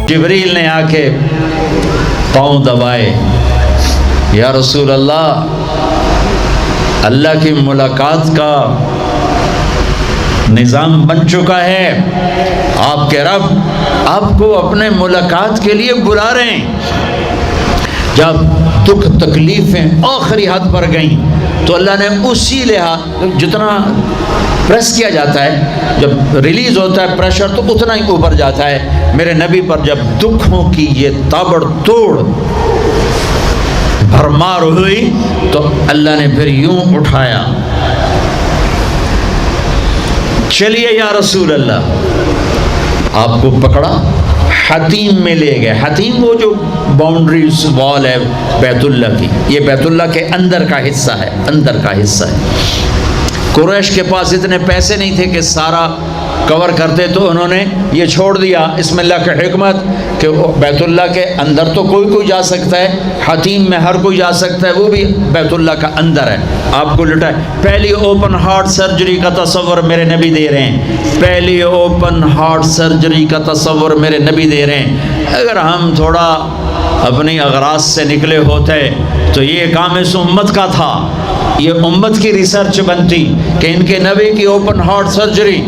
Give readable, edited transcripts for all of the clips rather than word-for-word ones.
جبریل نے آ کے پاؤں دبائے، یا رسول اللہ، اللہ کی ملاقات کا نظام بن چکا ہے، آپ کے رب آپ کو اپنے ملاقات کے لیے بلا رہے ہیں۔ جب دکھ تکلیفیں آخری حد پر گئیں تو اللہ نے اسی لحاظ، جتنا پریس کیا جاتا ہے، جب ریلیز ہوتا ہے پریشر تو اتنا ہی اوپر جاتا ہے، میرے نبی پر جب دکھوں کی یہ تابڑ توڑ بھرمار ہوئی تو اللہ نے پھر یوں اٹھایا، چلیے یا رسول اللہ، آپ کو پکڑا، حتیم میں لے گئے۔ حتیم وہ جو باؤنڈریز وال ہے بیت اللہ کی، یہ بیت اللہ کے اندر کا حصہ ہے، اندر کا حصہ ہے۔ قریش کے پاس اتنے پیسے نہیں تھے کہ سارا کور کرتے، تو انہوں نے یہ چھوڑ دیا۔ اس میں اللہ کی حکمت کہ بیت اللہ کے اندر تو کوئی جا سکتا ہے، حتیم میں ہر کوئی جا سکتا ہے، وہ بھی بیت اللہ کا اندر ہے۔ آپ کو لٹائے، پہلی اوپن ہارٹ سرجری کا تصور میرے نبی دے رہے ہیں، پہلی اوپن ہارٹ سرجری کا تصور میرے نبی دے رہے ہیں۔ اگر ہم تھوڑا اپنی اغراض سے نکلے ہوتے تو یہ کام اس امت کا تھا، یہ امت کی ریسرچ بنتی کہ ان کے نبی کی اوپن ہارٹ سرجری۔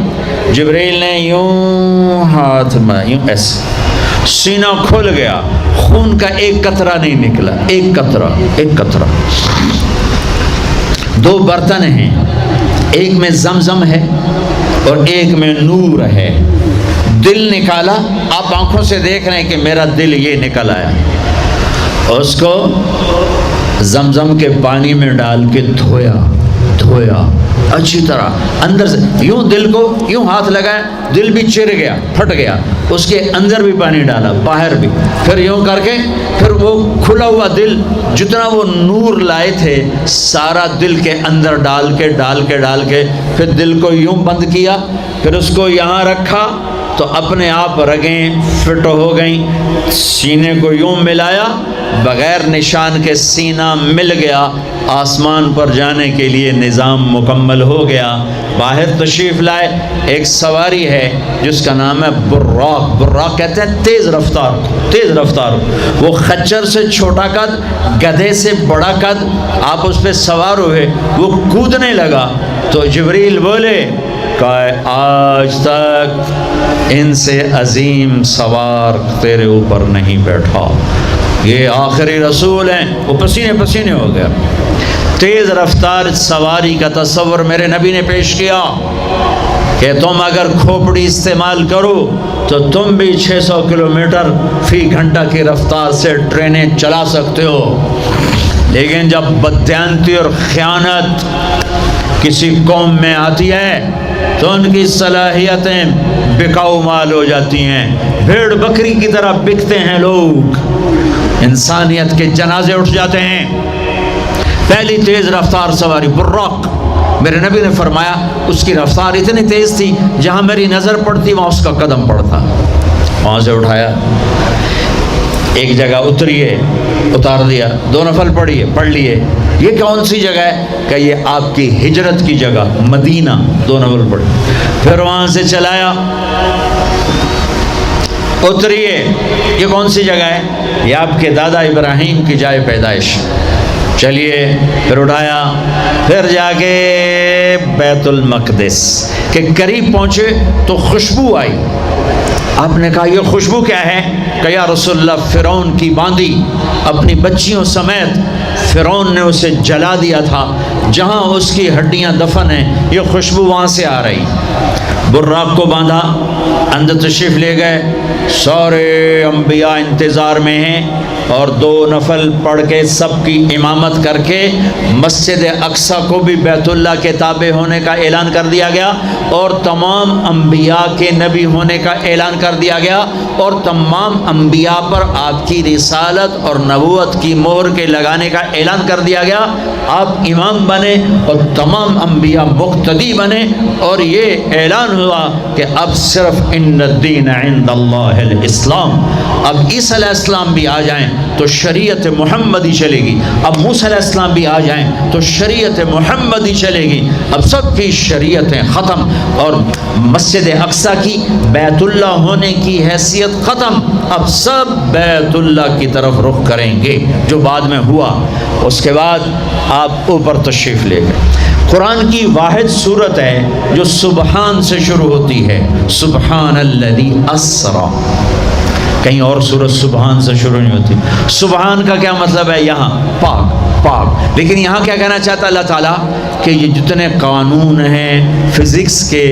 جبریل نے یوں ہاتھ میں یوں ایسے، سینہ کھل گیا، خون کا ایک قطرہ نہیں نکلا، ایک قطرہ۔ دو برتن ہیں، ایک میں زمزم ہے اور ایک میں نور ہے۔ دل نکالا، آپ آنکھوں سے دیکھ رہے ہیں کہ میرا دل یہ نکل آیا، اس کو زمزم کے پانی میں ڈال کے دھویا اچھی طرح اندر سے، یوں دل کو یوں ہاتھ لگایا، دل بھی چر گیا، پھٹ گیا، اس کے اندر بھی پانی ڈالا، باہر بھی، پھر یوں کر کے پھر وہ کھلا ہوا دل جتنا وہ نور لائے تھے سارا دل کے اندر ڈال کے پھر دل کو یوں بند کیا، پھر اس کو یہاں رکھا تو اپنے آپ رگیں فٹ ہو گئیں، سینے کو یوں ملایا، بغیر نشان کے سینہ مل گیا، آسمان پر جانے کے لیے نظام مکمل ہو گیا۔ باہر تشریف لائے، ایک سواری ہے جس کا نام ہے براق کہتے ہیں تیز رفتار، وہ خچر سے چھوٹا قد، گدھے سے بڑا قد، آپ اس پہ سوار ہوئے، وہ کودنے لگا تو جبریل بولے کہ آج تک ان سے عظیم سوار تیرے اوپر نہیں بیٹھا، یہ آخری رسول ہیں۔ وہ پسینے ہو گیا۔ تیز رفتار سواری کا تصور میرے نبی نے پیش کیا کہ تم اگر کھوپڑی استعمال کرو تو تم بھی 600 کلومیٹر فی گھنٹہ کی رفتار سے ٹرینیں چلا سکتے ہو، لیکن جب بددیانتی اور خیانت کسی قوم میں آتی ہے تو ان کی صلاحیتیں بکاؤ مال ہو جاتی ہیں، بھیڑ بکری کی طرح بکتے ہیں لوگ، انسانیت کے جنازے اٹھ جاتے ہیں۔ پہلی تیز رفتار سواری براق، میرے نبی نے فرمایا اس کی رفتار اتنی تیز تھی جہاں میری نظر پڑتی وہاں اس کا قدم پڑتا، وہاں سے اٹھایا، ایک جگہ اتریے، اتار دیا، 2 نفل پڑھ لیے، یہ کون سی جگہ ہے کہ یہ آپ کی ہجرت کی جگہ مدینہ، 2 نفل پڑھ، پھر وہاں سے چلایا، اتریے، یہ کون سی جگہ ہے، یہ آپ کے دادا ابراہیم کی جائے پیدائش، چلیے، پھر اٹھایا، پھر جا کے بیت المقدس کے قریب پہنچے تو خوشبو آئی، آپ نے کہا یہ خوشبو کیا ہے؟ کہ یا رسول اللہ فرعون کی باندی اپنی بچیوں سمیت فرعون نے اسے جلا دیا تھا، جہاں اس کی ہڈیاں دفن ہیں یہ خوشبو وہاں سے آ رہی۔ براق کو باندھا، اندر تشریف لے گئے، سارے انبیاء انتظار میں ہیں اور 2 نفل پڑھ کے سب کی امامت کر کے مسجد اقصیٰ کو بھی بیت اللہ کے تابع ہونے کا اعلان کر دیا گیا اور تمام انبیاء کے نبی ہونے کا اعلان کر دیا گیا اور تمام انبیاء پر آپ کی رسالت اور نبوت کی مہر کے لگانے کا اعلان کر دیا گیا۔ آپ امام بنے اور تمام انبیاء مقتدی بنے اور یہ اعلان ہوا کہ اب صرف ان الدین عند اللہ الاسلام، اب عیسیٰ علیہ السلام بھی آ جائیں تو شریعت محمدی چلے گی، اب موسیٰ علیہ السلام بھی آ جائیں تو شریعت محمدی چلے گی، اب سب کی شریعتیں ختم، اور مسجد اقصیٰ کی بیت اللہ ہونے کی حیثیت ختم، اب سب بیت اللہ کی طرف رخ کریں گے، جو بعد میں ہوا۔ اس کے بعد آپ اوپر تشریف لے گئے۔ قرآن کی واحد سورت ہے جو سبحان سے شروع ہوتی ہے، سبحان الذی اسرا، کہیں اور سورت سبحان سے شروع نہیں ہوتی۔ سبحان کا کیا مطلب ہے؟ یہاں پاک پاک، لیکن یہاں کیا کہنا چاہتا اللہ تعالیٰ کہ یہ جتنے قانون ہیں فزکس کے،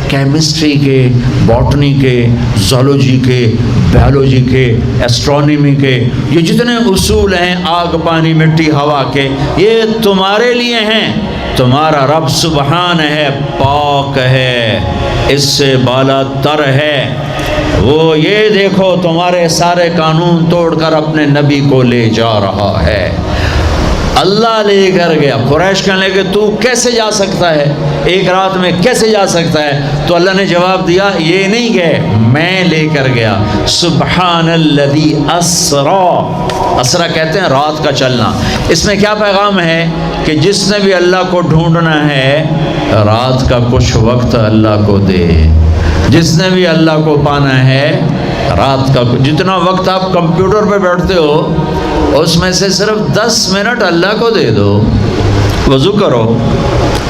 کیمسٹری کے، باٹنی کے، زولوجی کے، بیولوجی کے، ایسٹرونومی کے، یہ جتنے اصول ہیں آگ پانی مٹی ہوا کے، یہ تمہارے لیے ہیں، تمہارا رب سبحان ہے، پاک ہے، اس سے بالا تر ہے، وہ یہ دیکھو تمہارے سارے قانون توڑ کر اپنے نبی کو لے جا رہا ہے۔ اللہ لے کر گیا۔ قریش کہنے لگے تو کیسے جا سکتا ہے، ایک رات میں کیسے جا سکتا ہے؟ تو اللہ نے جواب دیا یہ نہیں گئے، میں لے کر گیا۔ سبحان الذی اسرا، اسرا کہتے ہیں رات کا چلنا۔ اس میں کیا پیغام ہے کہ جس نے بھی اللہ کو ڈھونڈنا ہے رات کا کچھ وقت اللہ کو دے، جس نے بھی اللہ کو پانا ہے رات کا جتنا وقت آپ کمپیوٹر پہ بیٹھتے ہو اس میں سے صرف 10 منٹ اللہ کو دے دو۔ وضو کرو،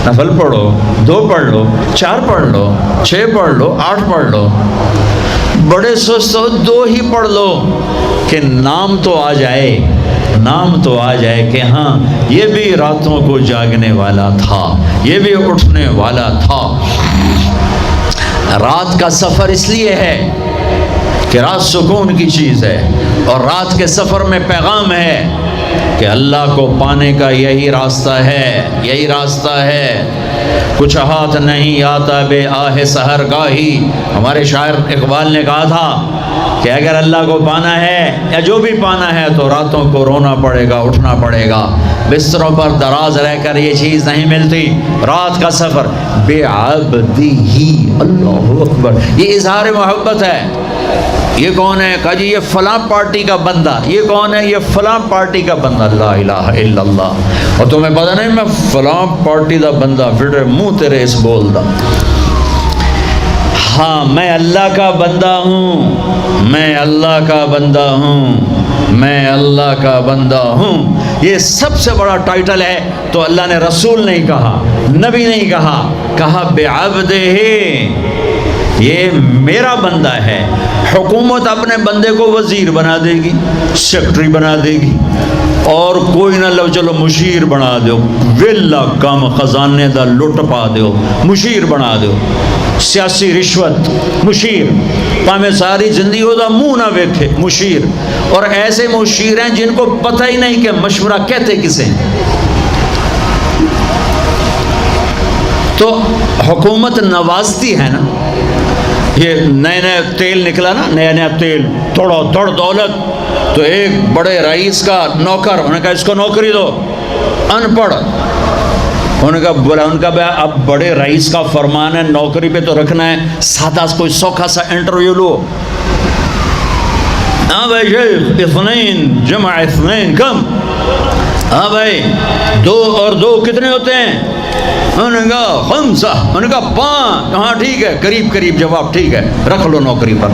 نفل پڑھو، 2 پڑھ لو، 4 پڑھ لو، 6 پڑھ لو، 8 پڑھ لو، بڑے سست ہو 2 ہی پڑھ لو، کہ نام تو آ جائے، نام تو آ جائے کہ ہاں یہ بھی راتوں کو جاگنے والا تھا، یہ بھی اٹھنے والا تھا۔ رات کا سفر اس لیے ہے کہ رات سکون کی چیز ہے، اور رات کے سفر میں پیغام ہے کہ اللہ کو پانے کا یہی راستہ ہے، یہی راستہ ہے۔ کچھ ہاتھ نہیں آتا بے آہ سحر گاہی، ہمارے شاعر اقبال نے کہا تھا کہ اگر اللہ کو پانا ہے یا جو بھی پانا ہے تو راتوں کو رونا پڑے گا، اٹھنا پڑے گا، بستروں پر دراز رہ کر یہ چیز نہیں ملتی۔ رات کا سفر بے عبدی ہی، اللہ اکبر، یہ اظہار محبت ہے۔ یہ کون ہے؟ کہا جی یہ فلاں پارٹی کا بندہ۔ یہ کون ہے؟ یہ فلاں پارٹی کا بندہ۔ لا الہ الا اللہ۔ اور تمہیں پتہ نہیں میں فلاں پارٹی دا بندہ، پھر منہ تیرے اس بول دا، ہاں میں اللہ کا بندہ ہوں، میں اللہ کا بندہ ہوں، میں اللہ کا بندہ ہوں۔ یہ سب سے بڑا ٹائٹل ہے۔ تو اللہ نے رسول نہیں کہا، نبی نہیں کہا، کہا بعبدہ، یہ میرا بندہ ہے۔ حکومت اپنے بندے کو وزیر بنا دے گی، سیکٹری بنا دے گی، اور کوئی نہ لو چلو مشیر بنا دو، ویلا کم خزانے دا لٹ پا دو، مشیر بنا دو، سیاسی رشوت مشیر، پامے ساری زندگی ہوتا منہ نہ ویکھے مشیر۔ اور ایسے مشیر ہیں جن کو پتہ ہی نہیں کہ مشورہ کہتے کسے۔ تو حکومت نوازتی ہے نا، یہ نئے نئے تیل نکلا نا، نیا نیا تیل، توڑو توڑ دولت، تو ایک بڑے رئیس کا نوکر، انہوں نے کہا اس کو نوکری دو، ان پڑھ، انہوں نے کہا بولا، ان کا اب بڑے رئیس کا فرمان ہے نوکری پہ تو رکھنا ہے، سادہ کوئی سوکھا سا انٹرویو لو۔ ہاں بھائی شیخ، اثنین جمع اثنین کم، ہاں بھائی 2 اور 2 کتنے ہوتے ہیں؟ انہوں نے کہا 5، انہوں نے کہا 5، ہاں ٹھیک ہے، قریب قریب جواب، ٹھیک ہے رکھ لو نوکری پر،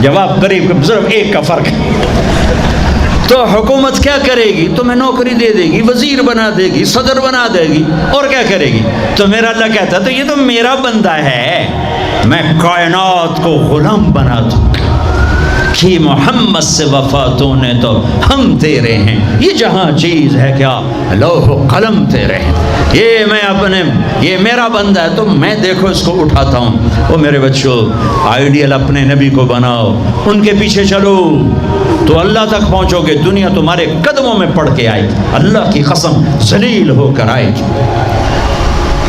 جواب قریب، صرف 1 کا فرق ہے۔ تو حکومت کیا کرے گی؟ تمہیں نوکری دے دے گی، وزیر بنا دے گی، صدر بنا دے گی، اور کیا کرے گی؟ تو میرا اللہ کہتا ہے تو یہ تو میرا بندہ ہے، میں کائنات کو غلام بنا دوں کہ محمد سے وفاتوں نے تو ہم تیرے ہیں، یہ جہاں چیز ہے کیا لوح و قلم تیرے ہیں، یہ میں اپنے، یہ میرا بندہ ہے تو میں دیکھو اس کو اٹھاتا ہوں۔ وہ میرے بچوں آئیڈیل اپنے نبی کو بناؤ، ان کے پیچھے چلو تو اللہ تک پہنچو گے، دنیا تمہارے قدموں میں پڑ کے آئے گی، اللہ کی قسم ذلیل ہو کر آئے گی،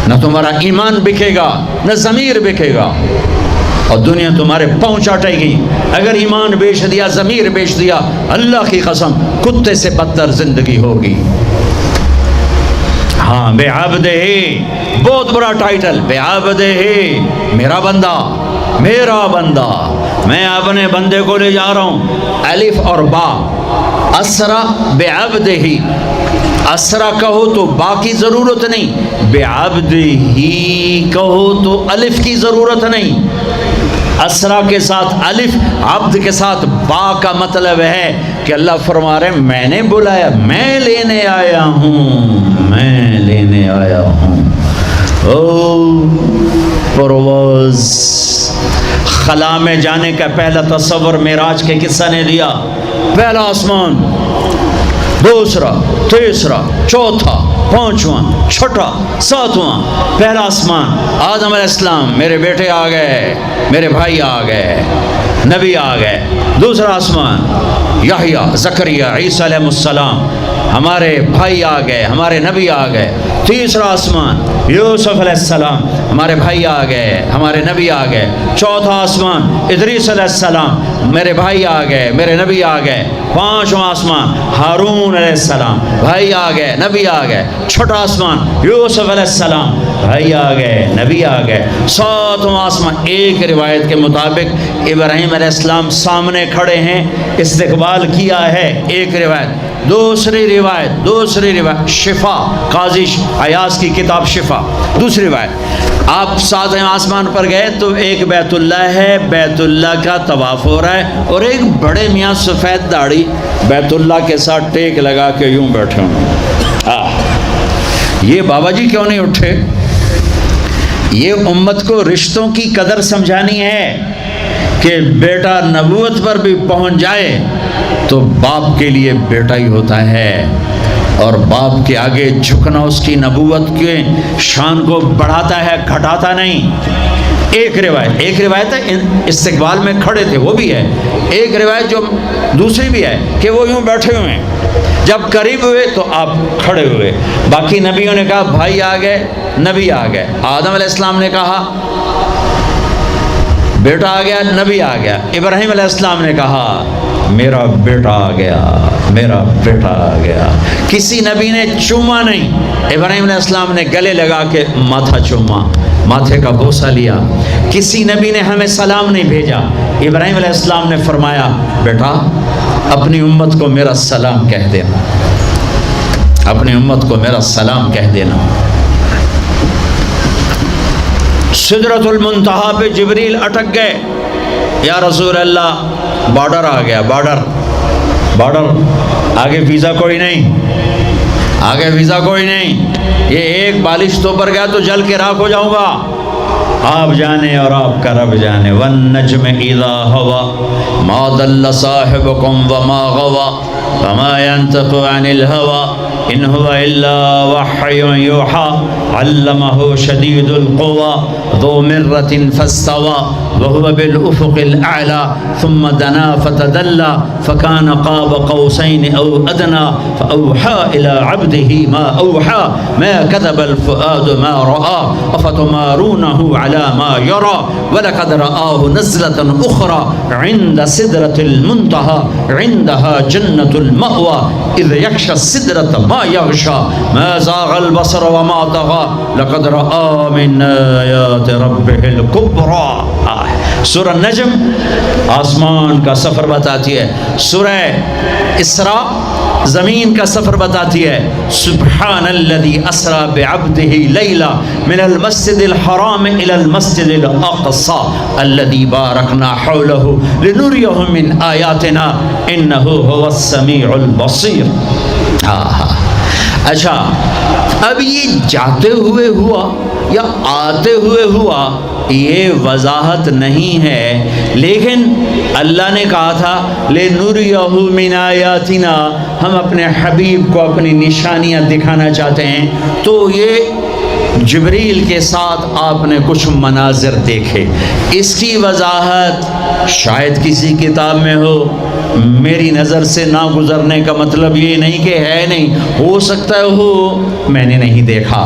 نہ تمہارا ایمان بکے گا نہ ضمیر بکے گا، اور دنیا تمہارے پاؤں چاٹے گی۔ اگر ایمان بیچ دیا، ضمیر بیچ دیا، اللہ کی قسم کتے سے بدتر زندگی ہوگی۔ ہاں بعبدہ، بہت بڑا ٹائٹل، بعبدہ، میرا بندہ، میرا بندہ، میں اپنے بندے کو لے جا رہا ہوں۔ الف اور با، اسرا بعبدہ، اسرا کہو تو با کی ضرورت نہیں، بعبدہ کہو تو الف کی ضرورت نہیں۔ اسرا کے ساتھ الف، عبد کے ساتھ با کا مطلب ہے کہ اللہ فرما رہے ہیں میں نے بلایا، میں لینے آیا ہوں، میں لینے آیا ہوں۔ او پرواز، خلا میں جانے کا پہلا تصور معراج کے قصہ نے دیا۔ پہلا آسمان، دوسرا، تیسرا، چوتھا، پانچواں، چھٹا، ساتواں۔ پہلا آسمان، آدم علیہ السلام، میرے بیٹے آ گئے، میرے بھائی آ گئے، نبی آ گئے۔ دوسرا آسمان، یحییٰ، زکریا، عیسیٰ علیہ السلام، ہمارے بھائی آ گئے، ہمارے نبی آ گئے۔ تیسرا آسمان، یوسف علیہ السلام، ہمارے بھائی آ گئے، ہمارے نبی آ گئے۔ چوتھا آسمان، ادریس علیہ السلام، میرے بھائی آ گئے، میرے نبی آ گئے۔ پانچواں آسمان، ہارون علیہ السلام، بھائی آ گئے، نبی آ گئے۔ چھٹا آسمان، یوسف علیہ السلام، بھائی آ گئے، نبی آ گئے۔ ساتواں آسمان، ایک روایت کے مطابق ابراہیم علیہ السلام سامنے کھڑے ہیں، استقبال کیا ہے، ایک روایت۔ دوسری روایت شفا، قاضی ایاز کی کتاب شفا، دوسری روایت، آپ ساتویں آسمان پر گئے تو ایک بیت اللہ ہے، بیت اللہ کا طواف ہو رہا ہے، اور ایک بڑے میاں سفید داڑھی بیت اللہ کے ساتھ ٹیک لگا کے یوں بیٹھے ہوں۔ یہ بابا جی کیوں نہیں اٹھے؟ یہ امت کو رشتوں کی قدر سمجھانی ہے کہ بیٹا نبوت پر بھی پہنچ جائے تو باپ کے لیے بیٹا ہی ہوتا ہے، اور باپ کے آگے جھکنا اس کی نبوت کے شان کو بڑھاتا ہے، گھٹاتا نہیں۔ ایک روایت ہے استقبال میں کھڑے تھے، وہ بھی ہے۔ ایک روایت جو دوسری بھی ہے کہ وہ یوں بیٹھے ہوئے ہیں، جب قریب ہوئے تو آپ کھڑے ہوئے۔ باقی نبیوں نے کہا بھائی آ گئے، نبی آ گئے۔ آدم علیہ السلام نے کہا بیٹا آ گیا، نبی آ گیا۔ ابراہیم علیہ السلام نے کہا میرا بیٹا آ گیا، میرا بیٹا آ گیا۔ کسی نبی نے چوما نہیں، ابراہیم علیہ السلام نے گلے لگا کے ماتھا چوما، ماتھے کا بوسہ لیا۔ کسی نبی نے ہمیں سلام نہیں بھیجا، ابراہیم علیہ السلام نے فرمایا بیٹا اپنی امت کو میرا سلام کہہ دینا، اپنی امت کو میرا سلام کہہ دینا۔ سدرۃ المنتہا پہ جبریل اٹک گئے، یا رسول اللہ بارڈر آ گیا، بارڈر، آگے ویزا کوئی نہیں، آگے ویزا کوئی نہیں، یہ ایک بالش تو پر گیا تو جل کے راکھ ہو جاؤں گا۔ آپ جانے اور آپ کا رب جانے۔ والنجم اذا هوى ما ضل صاحبكم وما غوى وما ينطق عن الهوى ان هو الا وحي يوحى علمه شديد القوى ذو مرة فاستوى وهو بالافق الاعلى ثم دنا فتدلى فكان قاب قوسين او ادنى فاوحى الى عبده ما اوحى ما كذب الفؤاد ما راى افتمارونه على ما يرى ولقد رآه نزلة اخرى عند سدرة المنتهى عندها جنة المأوى اذ يغشى السدرة ما يغشى ما زاغ البصر وما طغى لقد رأى من آيات ربه الكبرى۔ سورہ نجم آسمان کا سفر بتاتی ہے، سورہ اسراء زمین کا سفر بتاتی ہے۔ سبحان الذی اسرا بعبدہ لیلا من المسجد الحرام الى المسجد الاقصى الذی بارکنا حولہ لنریہ من آیاتنا انہ هو السمیع البصیر۔ اچھا اب یہ جاتے ہوئے ہوا یا آتے ہوئے ہوا یہ وضاحت نہیں ہے، لیکن اللہ نے کہا تھا لِنُرِيَهُ مِنْ آیاتنا، ہم اپنے حبیب کو اپنی نشانیاں دکھانا چاہتے ہیں، تو یہ جبریل کے ساتھ آپ نے کچھ مناظر دیکھے۔ اس کی وضاحت شاید کسی کتاب میں ہو، میری نظر سے نہ گزرنے کا مطلب یہ نہیں کہ ہے نہیں، ہو سکتا ہے ہو، میں نے نہیں دیکھا۔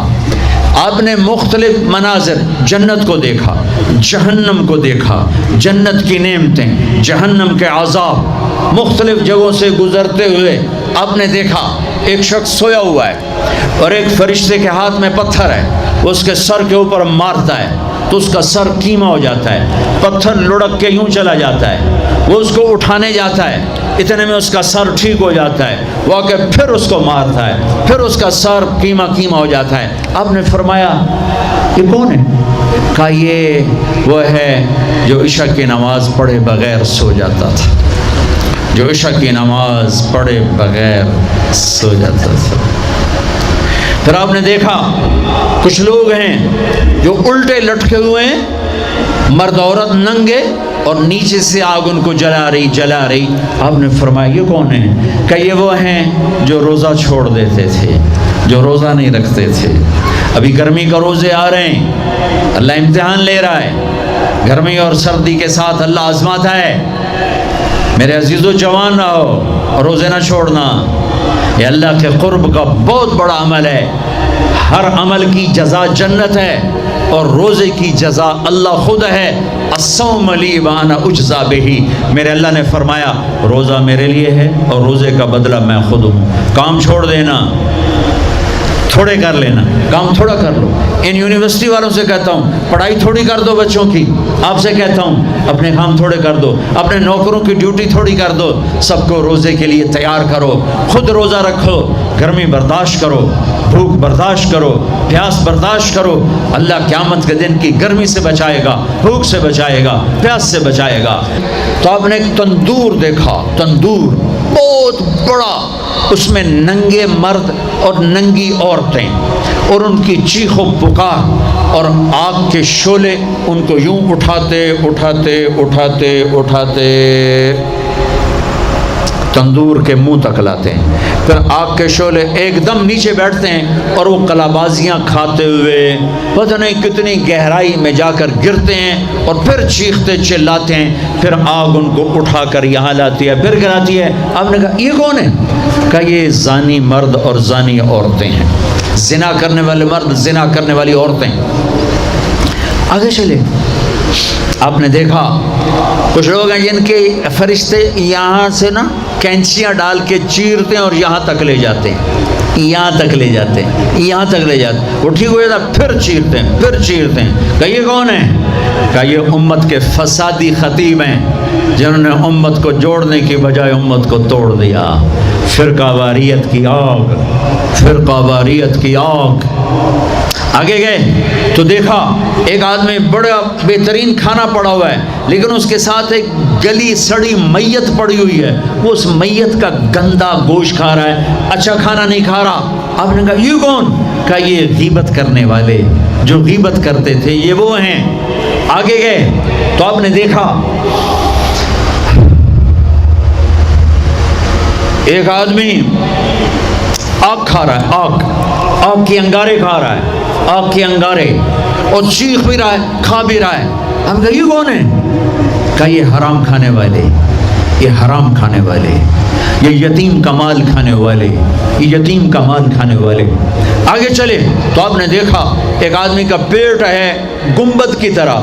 آپ نے مختلف مناظر، جنت کو دیکھا، جہنم کو دیکھا، جنت کی نعمتیں، جہنم کے عذاب، مختلف جگہوں سے گزرتے ہوئے آپ نے دیکھا ایک شخص سویا ہوا ہے اور ایک فرشتے کے ہاتھ میں پتھر ہے، وہ اس کے سر کے اوپر مارتا ہے تو اس کا سر کیما ہو جاتا ہے، پتھر لڑک کے یوں چلا جاتا ہے، وہ اس کو اٹھانے جاتا ہے، اتنے میں اس کا سر ٹھیک ہو جاتا ہے، وہ آ کے پھر اس کو مارتا ہے، پھر اس کا سر کیما ہو جاتا ہے۔ آپ نے فرمایا یہ کون ہے؟ کہا یہ وہ ہے جو عشاء کی نماز پڑھے بغیر سو جاتا تھا، جو عشاء کی نماز پڑھے بغیر سو جاتا تھا۔ پھر آپ نے دیکھا کچھ لوگ ہیں جو الٹے لٹکے ہوئے ہیں، مرد عورت ننگے، اور نیچے سے آگ ان کو جلا رہی۔ آپ نے فرمایا یہ کون ہے؟ کہ یہ وہ ہیں جو روزہ چھوڑ دیتے تھے، جو روزہ نہیں رکھتے تھے۔ ابھی گرمی کا روزے آ رہے ہیں، اللہ امتحان لے رہا ہے، گرمی اور سردی کے ساتھ اللہ آزماتا ہے۔ میرے عزیزو جوان رہو، روزے نہ چھوڑنا، یہ اللہ کے قرب کا بہت بڑا عمل ہے۔ ہر عمل کی جزا جنت ہے اور روزے کی جزا اللہ خود ہے۔ الصوم لی وانا اجزا بہ، میرے اللہ نے فرمایا روزہ میرے لیے ہے اور روزے کا بدلہ میں خود ہوں۔ کام چھوڑ دینا، تھوڑے کر لینا، کام تھوڑا کر لو۔ ان یونیورسٹی والوں سے کہتا ہوں پڑھائی تھوڑی کر دو بچوں کی، آپ سے کہتا ہوں اپنے کام تھوڑے کر دو، اپنے نوکروں کی ڈیوٹی تھوڑی کر دو، سب کو روزے کے لیے تیار کرو، خود روزہ رکھو، گرمی برداشت کرو، بھوک برداشت کرو، پیاس برداشت کرو۔ اللہ قیامت کے دن کی گرمی سے بچائے گا، بھوک سے بچائے گا، پیاس سے بچائے گا۔ تو آپ نے ایک تندور دیکھا، تندور بہت بڑا، اس میں ننگے مرد اور ننگی عورتیں اور ان کی چیخ و پکار اور آگ کے شعلے ان کو یوں اٹھاتے تندور کے منہ تک لاتے ہیں، پھر آگ کے شعلے ایک دم نیچے بیٹھتے ہیں اور وہ کلابازیاں کھاتے ہوئے پتہ نہیں کتنی گہرائی میں جا کر گرتے ہیں اور پھر چیختے چلاتے ہیں، پھر آگ ان کو اٹھا کر یہاں لاتی ہے، پھر گراتی ہے۔ آپ نے کہا یہ کون ہے؟ کہا یہ زانی مرد اور زانی عورتیں ہیں، زنا کرنے والے مرد، زنا کرنے والی عورتیں۔ آگے چلے، آپ نے دیکھا کچھ لوگ ہیں جن کے فرشتے یہاں سے نا کینچیاں ڈال کے چیرتے ہیں اور یہاں تک لے جاتے ہیں، یہاں تک لے جاتے ہیں، یہاں تک لے جاتے ہیں، وہ ٹھیک ہو جاتا پھر چیرتے ہیں، پھر چیرتے ہیں۔ کہ یہ کون ہے؟ کہ یہ امت کے فسادی خطیب ہیں جنہوں نے امت کو جوڑنے کی بجائے امت کو توڑ دیا۔ فرقہ واریت کی آگ، فرقہ واریت کی آگ۔ آگے گئے تو دیکھا ایک آدمی بڑا بہترین کھانا پڑا ہوا ہے، لیکن اس کے ساتھ ایک گلی سڑی میت پڑی ہوئی ہے، وہ اس میت کا گندا گوشت کھا رہا ہے، اچھا کھانا نہیں کھا رہا۔ آپ نے کہا یہ کون؟ کہا یہ غیبت کرنے والے جو غیبت کرتے تھے، یہ وہ ہیں۔ آگے گئے تو آپ نے دیکھا ایک آدمی آگ کھا رہا ہے، آگ کی انگارے کھا رہا ہے، آگ کے انگارے، اور چیخ بھی رہا ہے، کھا بھی رہا ہے۔ ہم کہا یہ کون ہے؟ کہا یہ حرام کھانے والے، یہ حرام کھانے والے، یہ یتیم کا مال کھانے والے، یہ یتیم کا مال کھانے والے۔ آگے چلے تو آپ نے دیکھا ایک آدمی کا پیٹ ہے گنبد کی طرح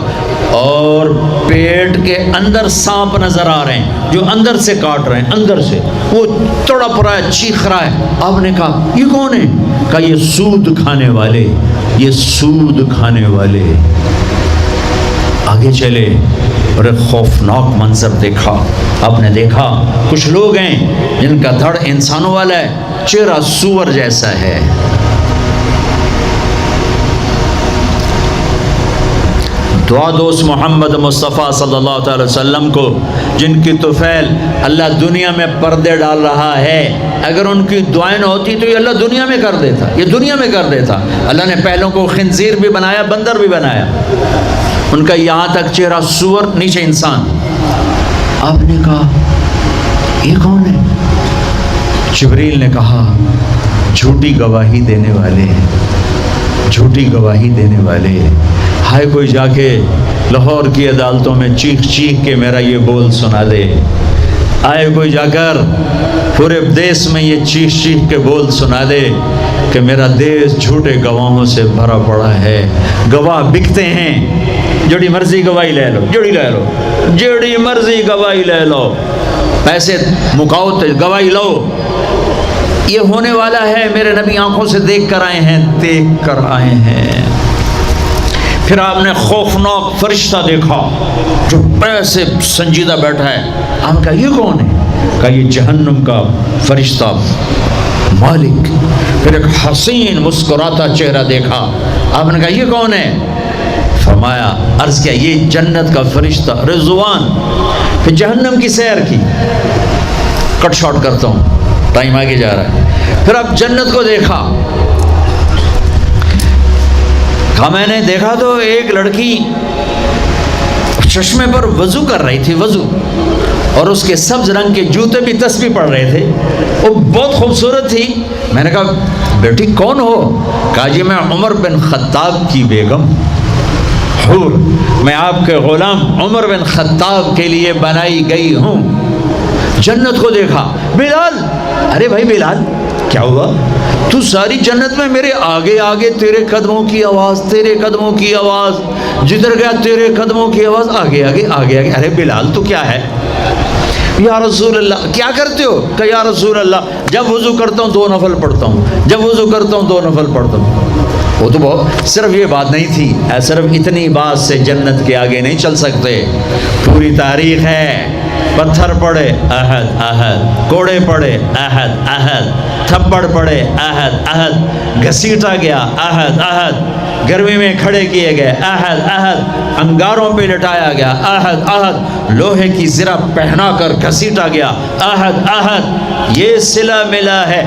اور پیٹ کے اندر سانپ نظر آ رہے ہیں جو اندر سے کاٹ رہے ہیں، اندر سے وہ تڑپ رہا ہے، چیخ رہا ہے۔ آپ نے کہا یہ کون ہے؟ کہا یہ سود کھانے والے، یہ سود کھانے والے۔ آگے چلے اور ایک خوفناک منظر دیکھا۔ آپ نے دیکھا کچھ لوگ ہیں جن کا دھڑ انسانوں والا ہے، چہرہ سور جیسا ہے۔ دعا دو اس محمد مصطفیٰ صلی اللہ تعالی وسلم کو جن کی طفیل اللہ دنیا میں پردے ڈال رہا ہے۔ اگر ان کی دعائیں نہ ہوتی تو یہ اللہ دنیا میں کر دیتا، یہ دنیا میں کر دیتا۔ اللہ نے پہلوں کو خنزیر بھی بنایا، بندر بھی بنایا، ان کا یہاں تک چہرہ سور، نیچے انسان۔ آپ نے کہا یہ کون ہے؟ جبریل نے کہا جھوٹی گواہی دینے والے، جھوٹی گواہی دینے والے۔ ہائے کوئی جا کے لاہور کی عدالتوں میں چیخ چیخ کے میرا یہ بول سنا دے، آئے کوئی جا کر پورے دیس میں یہ چیخ چیخ کے بول سنا دے کہ میرا دیس جھوٹے گواہوں سے بھرا پڑا ہے، گواہ بکتے ہیں، جڑی مرضی گواہی لے لو، جڑی مرضی گواہی لے لو، پیسے مکاؤ تو گواہی لو، یہ ہونے والا ہے۔ میرے نبی آنکھوں سے دیکھ کر آئے ہیں۔ پھر آپ نے خوفناک فرشتہ دیکھا جو ایسے سنجیدہ بیٹھا ہے۔ آپ نے کہا یہ کون ہے؟ کہا یہ جہنم کا فرشتہ مالک۔ پھر ایک حسین مسکراتا چہرہ دیکھا۔ آپ نے کہا یہ کون ہے؟ فرمایا، عرض کیا یہ جنت کا فرشتہ رضوان۔ پھر جہنم کی سیر کی۔ کٹ شارٹ کرتا ہوں، ٹائم آگے جا رہا ہے۔ پھر اب جنت کو دیکھا۔ کہا میں نے دیکھا تو ایک لڑکی چشمے پر وضو کر رہی تھی، وضو، اور اس کے سبز رنگ کے جوتے بھی تسبیح پڑھ رہے تھے، وہ بہت خوبصورت تھی۔ میں نے کہا بیٹی کون ہو؟ کہا جی میں عمر بن خطاب کی بیگم، حور، میں آپ کے غلام عمر بن خطاب کے لیے بنائی گئی ہوں۔ جنت کو دیکھا۔ بلال، ارے بھائی بلال کیا ہوا؟ تو ساری جنت میں میرے آگے آگے، تیرے قدموں کی آواز، تیرے قدموں کی آواز، جدھر گیا تیرے قدموں کی آواز، آگے آگے آگے آگے۔ ارے بلال تو کیا ہے؟ یا رسول اللہ کیا کرتے ہو؟ کہ یا رسول اللہ جب وضو کرتا ہوں 2 نفل پڑھتا ہوں، جب وضو کرتا ہوں 2 نفل پڑھتا ہوں۔ وہ تو بہت صرف یہ بات نہیں تھی، صرف اتنی بات سے جنت کے آگے نہیں چل سکتے، پوری تاریخ ہے۔ پتھر پڑے احد احد، کوڑے پڑے احد احد، تھپڑ پڑے احد احد، گھسیٹا گیا احد احد، گرمی میں کھڑے کیے گئے احد احد، انگاروں پہ لٹایا گیا احد احد، لوہے کی زرہ پہنا کر گھسیٹا گیا احد احد۔ یہ صلہ ملا ہے۔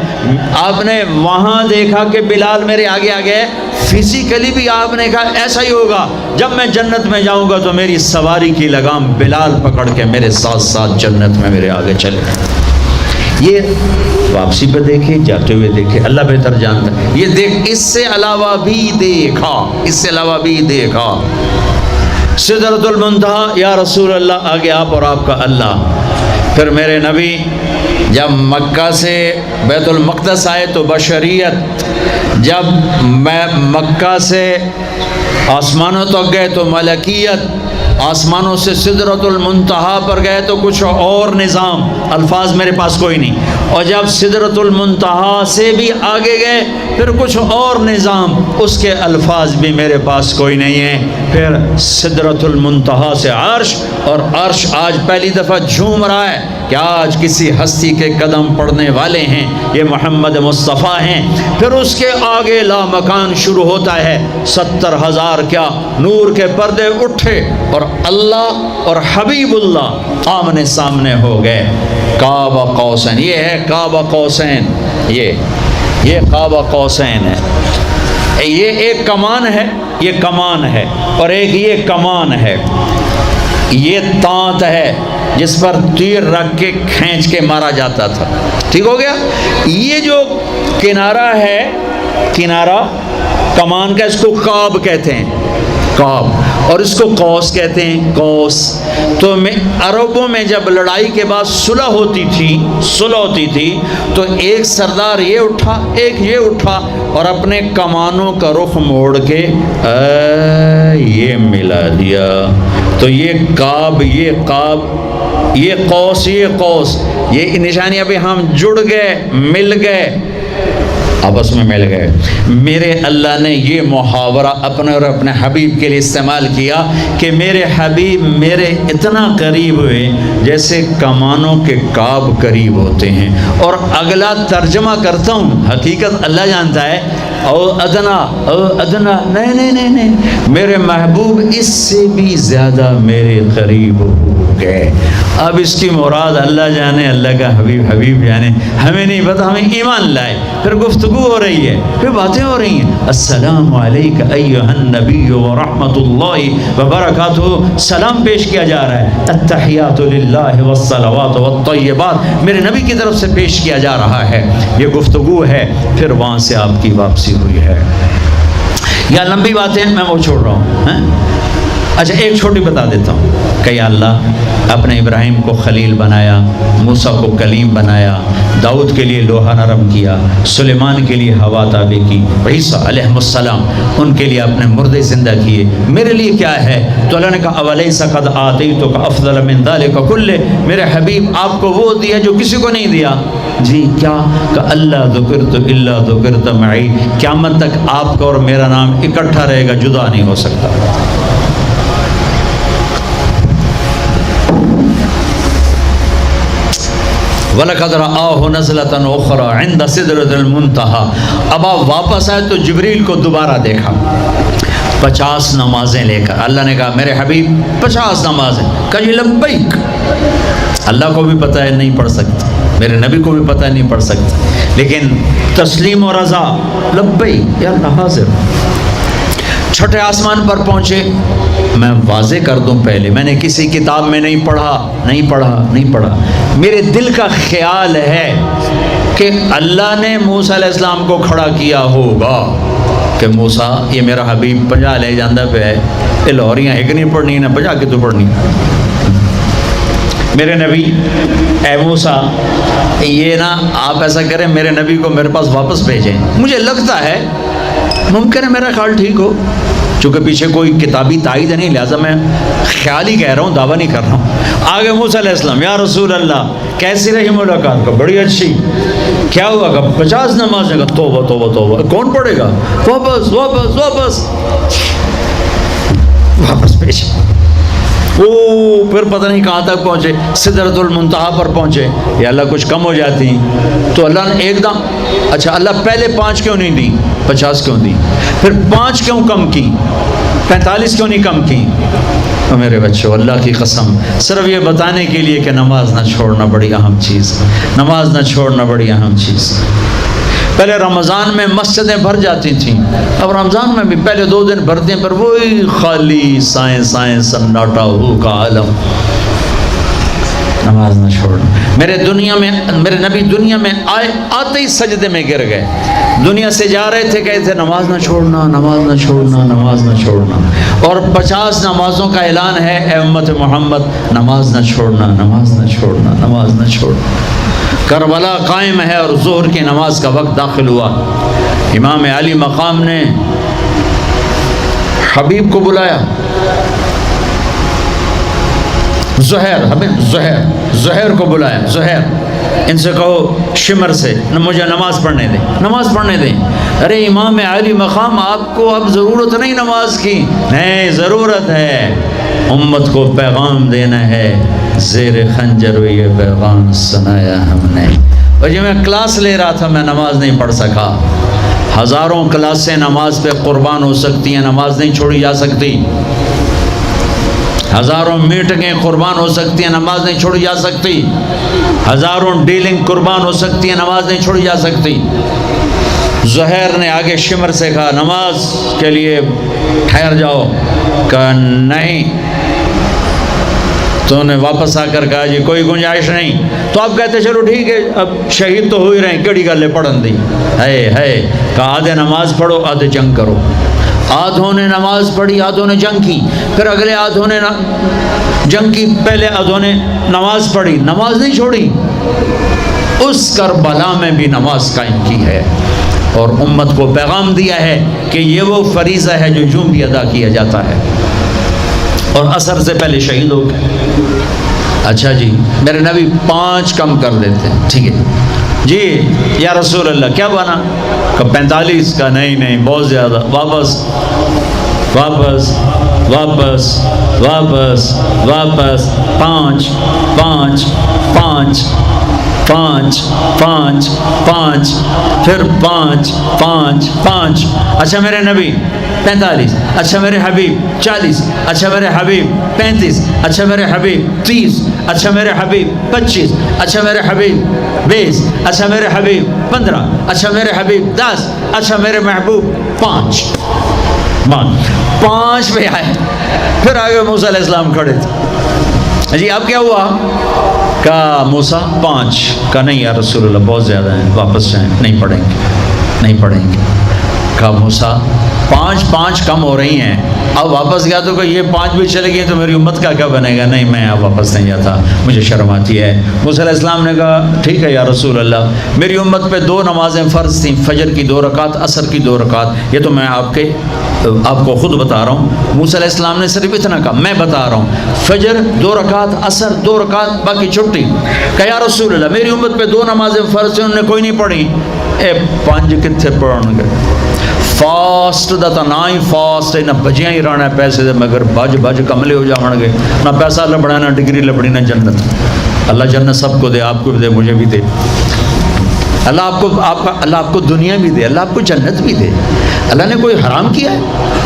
آپ نے وہاں دیکھا کہ بلال میرے آگے آگے، فزیکلی بھی آپ نے کہا ایسا ہی ہوگا، جب میں جنت میں جاؤں گا تو میری سواری کی لگام بلال پکڑ کے میرے ساتھ ساتھ جنت میں میرے آگے چلے۔ یہ واپسی پہ دیکھے، جاتے ہوئے دیکھے، اللہ بہتر جانتا ہے۔ یہ دیکھ، اس سے علاوہ بھی دیکھا، اس سے علاوہ بھی دیکھا۔ سدرۃ المنتہا، یا رسول اللہ آگے آپ اور آپ کا اللہ۔ پھر میرے نبی جب مکہ سے بیت المقدس آئے تو بشریت، جب میں مکہ سے آسمانوں تک گئے تو ملکیت، آسمانوں سے سدرۃ المنتہا پر گئے تو کچھ اور نظام، الفاظ میرے پاس کوئی نہیں، اور جب سدرۃ المنتہا سے بھی آگے گئے پھر کچھ اور نظام، اس کے الفاظ بھی میرے پاس کوئی نہیں ہے۔ پھر سدرۃ المنتہا سے عرش، اور عرش آج پہلی دفعہ جھوم رہا ہے کہ آج کسی ہستی کے قدم پڑنے والے ہیں، یہ محمد مصطفیٰ ہیں۔ پھر اس کے آگے لامکان شروع ہوتا ہے، 70,000 کیا نور کے پردے اٹھے، اور اللہ اور حبیب اللہ آمنے سامنے ہو گئے۔ قاب قوسین، یہ ہے قاب قوسین، یہ قاب قوسین ہے۔ یہ ایک کمان ہے، یہ کمان ہے، اور ایک یہ کمان ہے، یہ تانت ہے جس پر تیر رکھ کے کھینچ کے مارا جاتا تھا۔ ٹھیک ہو گیا؟ یہ جو کنارہ ہے، کنارہ کمان کا، اس کو قاب کہتے ہیں، قاب، اور اس کو قوس کہتے ہیں، قوس۔ تو عربوں میں جب لڑائی کے بعد صلح ہوتی تھی تو ایک سردار یہ اٹھا، ایک یہ اٹھا، اور اپنے کمانوں کا رخ موڑ کے یہ ملا دیا، تو یہ قاب، یہ قاب، یہ قوس، یہ قوس، یہ نشانی ابھی ہم جڑ گئے، مل گئے، آپس میں مل گئے۔ میرے اللہ نے یہ محاورہ اپنے اور اپنے حبیب کے لیے استعمال کیا کہ میرے حبیب میرے اتنا قریب ہوئے جیسے کمانوں کے قاب قریب ہوتے ہیں۔ اور اگلا ترجمہ کرتا ہوں، حقیقت اللہ جانتا ہے، او ادنا، نہیں، میرے محبوب اس سے بھی زیادہ میرے قریب ہو گئے۔ اب اس کی مراد اللہ جانے، اللہ کا حبیب جانے، ہمیں نہیں پتا، ہمیں ایمان لائے۔ پھر گفتگو ہو رہی ہے، پھر باتیں ہو رہی ہیں، السلام علیک ایھا النبی ورحمۃ اللہ وبرکاتہ، سلام پیش کیا جا رہا ہے، التحیات للہ والصلوات والطیبات میرے نبی کی طرف سے پیش کیا جا رہا ہے، یہ گفتگو ہے۔ پھر وہاں سے آپ کی واپسی ہوئی ہے۔ یا لمبی باتیں میں وہ چھوڑ رہا ہوں، اچھا ایک چھوٹی بتا دیتا ہوں کہ یا اللہ اپنے ابراہیم کو خلیل بنایا، موسیٰ کو کلیم بنایا، داؤد کے لیے لوہا نرم کیا، سلیمان کے لیے ہوا تابع کی، عیسیٰ علیہ السلام ان کے لیے اپنے مردے زندہ کیے، میرے لیے کیا ہے؟ تو اللہ نے کہا اولیس قد آتیتک افضل من ذلک کلہ، میرے حبیب آپ کو وہ دیا جو کسی کو نہیں دیا۔ جی کیا؟ کہ اللہ ذکرت الا ذکرت معی، قیامت تک آپ کا اور میرا نام اکٹھا رہے گا، جدا نہیں ہو سکتا۔ وَلَقَدْ رَآهُ نَزْلَةً أُخْرَى عِنْدَ سِدْرَةِ الْمُنْتَهَى، اب آپ واپس آئے تو جبریل کو دوبارہ دیکھا 50 نمازیں لے کر۔ اللہ نے کہا میرے حبیب 50 نمازیں، کہا جی لبیک۔ اللہ کو بھی پتہ ہے نہیں پڑھ سکتا، میرے نبی کو بھی پتہ ہے نہیں پڑھ سکتا، لیکن تسلیم و رضا، لبیک یا اللہ حاضر۔ چھٹے آسمان پر پہنچے، میں واضح کر دوں پہلے، میں نے کسی کتاب میں نہیں پڑھا، میرے دل کا خیال ہے کہ اللہ نے موسیٰ علیہ السلام کو کھڑا کیا ہوگا کہ موسیٰ یہ میرا حبیب 50 لے جاندہ پہ ہے، یہ لاہوریاں ایک نہیں پڑھنی نہ 50 کی تو پڑھنی۔ میرے نبی اے موسیٰ یہ نا آپ ایسا کریں میرے نبی کو میرے پاس واپس بھیجیں، مجھے لگتا ہے ممکن ہے میرا خیال ٹھیک ہو، چونکہ پیچھے کوئی کتابی تائید نہیں، لہٰذا میں خیال ہی کہہ رہا ہوں، دعویٰ نہیں کر رہا ہوں۔ آگے موسیٰ علیہ السلام یا رسول اللہ کیسی رہی ملاقات؟ کا بڑی اچھی۔ کیا ہوا؟ کہ 50 نمازیں کا توبہ توبہ توبہ، کون پڑھے گا؟ واپس واپس واپس واپس پیچھے۔ پھر پتہ نہیں کہاں تک پہنچے، سدرۃ المنتہا پر پہنچے، یا اللہ کچھ کم ہو جاتی تو اللہ نے ایک دم، اچھا اللہ پہلے 5 کیوں نہیں دی، 50 کیوں دی؟ پھر 5 کیوں کم کی، 45 کیوں نہیں کم کی؟ تو میرے بچوں اللہ کی قسم صرف یہ بتانے کے لیے کہ نماز نہ چھوڑنا بڑی اہم چیز، نماز نہ چھوڑنا بڑی اہم چیز۔ پہلے رمضان میں مسجدیں بھر جاتی تھیں، اب رمضان میں بھی پہلے 2 دن بھرتے ہیں، پر وہی خالی سائیں سناٹا ہو کا عالم۔ نماز نہ چھوڑنا۔ میرے نبی دنیا میں آتے ہی سجدے میں گر گئے، دنیا سے جا رہے تھے، کہتے تھے نماز نہ چھوڑنا، نماز نہ چھوڑنا، نماز نہ چھوڑنا، اور 50 نمازوں کا اعلان ہے، اے امت محمد نماز نہ چھوڑنا، نماز نہ چھوڑنا، نماز نہ چھوڑنا۔ کربلا قائم ہے اور ظہر کی نماز کا وقت داخل ہوا، امام علی مقام نے حبیب کو بلایا، زہر کو بلایا، زہر ان سے کہو شمر سے مجھے نماز پڑھنے دیں۔ ارے امام علی مقام آپ کو اب ضرورت نہیں نماز کی، نہیں ضرورت ہے، امت کو پیغام دینا ہے، زیر خنجر یہ پیغام سنایا ہم نے۔ اور جب میں کلاس لے رہا تھا میں نماز نہیں پڑھ سکا، ہزاروں کلاسیں نماز پہ قربان ہو سکتی ہیں، نماز نہیں چھوڑی جا سکتی، ہزاروں میٹنگیں قربان ہو سکتی ہیں، نماز نہیں چھوڑی جا سکتی، ہزاروں ڈیلنگ قربان ہو سکتی ہیں، نماز نہیں چھوڑی جا سکتی۔ زہیر نے آگے شمر سے کہا نماز کے لیے ٹھہر جاؤ، کہا نہیں، تو انہیں واپس آ کر کہا جی کوئی گنجائش نہیں، تو آپ کہتے چلو ٹھیک ہے اب شہید تو ہو ہی رہے ہیں، کیڑی گلے پڑھن دی ہے، کہا آدھے نماز پڑھو آدھے جنگ کرو۔ آدھوں نے نماز پڑھی، آدھوں نے جنگ کی، پھر اگلے آدھوں نے جنگ کی، پہلے آدھوں نے نماز پڑھی، نماز نہیں چھوڑی، اس کربلا میں بھی نماز قائم کی ہے، اور امت کو پیغام دیا ہے کہ یہ وہ فریضہ ہے جو یوں بھی ادا کیا جاتا ہے، اور عصر سے پہلے شہید ہو گئے۔ اچھا جی میرے نبی 5 کم کر دیتے ہیں، ٹھیک ہے جی یا رسول اللہ کیا بنا؟ کہ 45 کا نہیں بہت زیادہ، واپس واپس واپس واپس واپس 5 5 5 5 5 5 پھر 5 5 5۔ اچھا میرے نبی 45، اچھا میرے حبیب 40، اچھا میرے حبیب 35، اچھا میرے حبیب 30، اچھا میرے حبیب 25، اچھا میرے حبیب 20، اچھا میرے حبیب 15، اچھا میرے حبیب 10، اچھا میرے محبوب 5 پہ آئے۔ پھر آگے موسیٰ علیہ السلام کھڑے تھے، جی اب کیا ہوا؟ کہا موسیٰ 5، کہا نہیں یا رسول اللہ بہت زیادہ ہیں، واپس جائیں، نہیں پڑھیں گے۔ کہا موسیٰ 5 کم ہو رہی ہیں، اب واپس گیا تو کہ یہ 5 بھی چلے گئی تو میری امت کا کیا بنے گا؟ نہیں، میں اب واپس نہیں جاتا، مجھے شرم آتی ہے۔ موسیٰ علیہ السلام نے کہا ٹھیک ہے یا رسول اللہ، میری امت پہ 2 نمازیں فرض تھیں، فجر کی 2 رکعت، عصر کی 2 رکعت، یہ تو میں آپ کو خود بتا رہا ہوں۔ موسیٰ علیہ السلام نے صرف اتنا کہا، میں بتا رہا ہوں، فجر 2 رکعت، عصر 2 رکعت، باقی چھٹی۔ کہا یا رسول اللہ، میری امت پہ 2 نمازیں فرض تھیں، انہوں نے کوئی نہیں پڑھی۔ 5 کتنے پڑھن گے؟ فاسٹ دا تا نہ ہی فاسٹ نہ بجیاں ہی رہنا ہے پیسے دے، مگر بج کملے ہو جاؤں گے، نہ پیسہ لبنا، نہ ڈگری لبنی، نہ جنت۔ اللہ جنت سب کو دے، آپ کو بھی دے، مجھے بھی دے۔ اللہ آپ کو دنیا بھی دے، اللہ آپ کو جنت بھی دے۔ اللہ نے کوئی حرام کیا ہے؟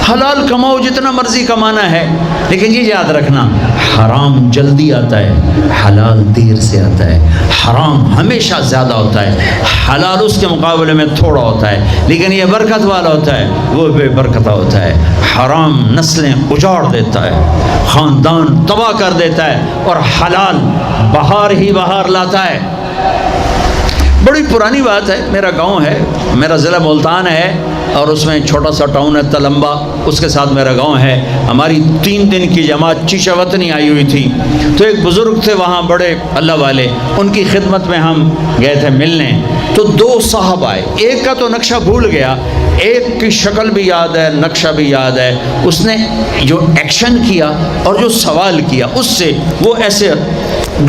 حلال کماؤ، جتنا مرضی کمانا ہے، لیکن یہ یاد رکھنا، حرام جلدی آتا ہے، حلال دیر سے آتا ہے۔ حرام ہمیشہ زیادہ ہوتا ہے، حلال اس کے مقابلے میں تھوڑا ہوتا ہے، لیکن یہ برکت والا ہوتا ہے، وہ بے برکتہ ہوتا ہے۔ حرام نسلیں اجاڑ دیتا ہے، خاندان تباہ کر دیتا ہے، اور حلال بہار ہی بہار لاتا ہے۔ بڑی پرانی بات ہے، میرا گاؤں ہے، میرا ضلع ملتان ہے، اور اس میں چھوٹا سا ٹاؤن ہے تلمبا، اس کے ساتھ میرا گاؤں ہے۔ ہماری 3 دن کی جماعت چیشہ وطنی آئی ہوئی تھی، تو ایک بزرگ تھے وہاں بڑے اللہ والے، ان کی خدمت میں ہم گئے تھے ملنے۔ تو 2 صاحب آئے، ایک کا تو نقشہ بھول گیا، ایک کی شکل بھی یاد ہے، نقشہ بھی یاد ہے۔ اس نے جو ایکشن کیا اور جو سوال کیا، اس سے وہ ایسے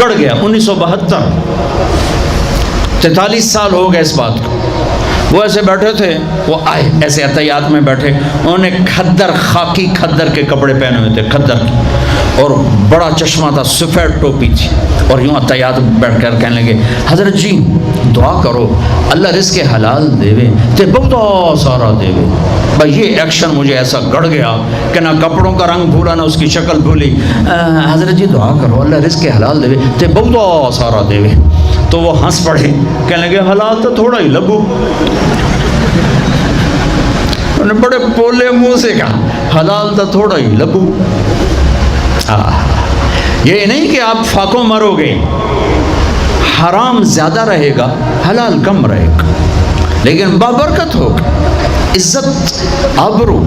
گڑ گیا۔ 1972، 43 سال ہو گئے اس بات کو۔ وہ ایسے بیٹھے تھے، وہ آئے ایسے عطیات میں بیٹھے، انہوں نے کھدر، خاکی کھدر کے کپڑے پہنے ہوئے تھے، کھدر، اور بڑا چشمہ تھا، سفید ٹوپی تھی، اور یوں عطیات بیٹھ کر کہنے لگے حضرت جی دعا کرو اللہ رزق حلال دے تے بہت سارا دے۔ بھائی یہ ایکشن مجھے ایسا گڑ گیا کہ نہ کپڑوں کا رنگ بھولا نہ اس کی شکل بھولی۔ حضرت جی دعا کرو اللہ رزق حلال دے تے بہت سارا دے۔ تو وہ ہنس پڑے، کہنے لگے حلال تو تھوڑا ہی لبو۔ انہوں نے بڑے پولے منہ سے کہا حلال تو تھوڑا ہی لبو۔ یہ نہیں کہ آپ فاقوں مرو گے، حرام زیادہ رہے گا، حلال کم رہے گا، لیکن بابرکت ہوگا، عزت، آبرو،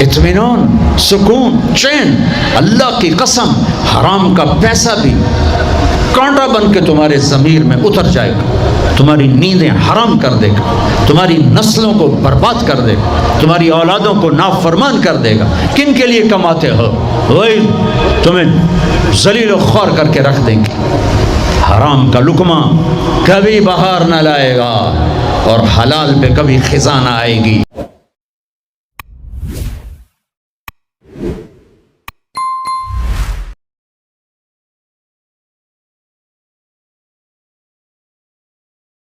اطمینان، سکون، چین۔ اللہ کی قسم، حرام کا پیسہ بھی کانٹا بن کے تمہارے ضمیر میں اتر جائے گا، تمہاری نیندیں حرام کر دے گا، تمہاری نسلوں کو برباد کر دے گا، تمہاری اولادوں کو نافرمان کر دے گا۔ کن کے لیے کماتے ہو؟ وہی تمہیں ذلیل و خوار کر کے رکھ دیں گے۔ حرام کا لقمہ کبھی بہار نہ لائے گا، اور حلال پہ کبھی خزاں نہ آئے گی۔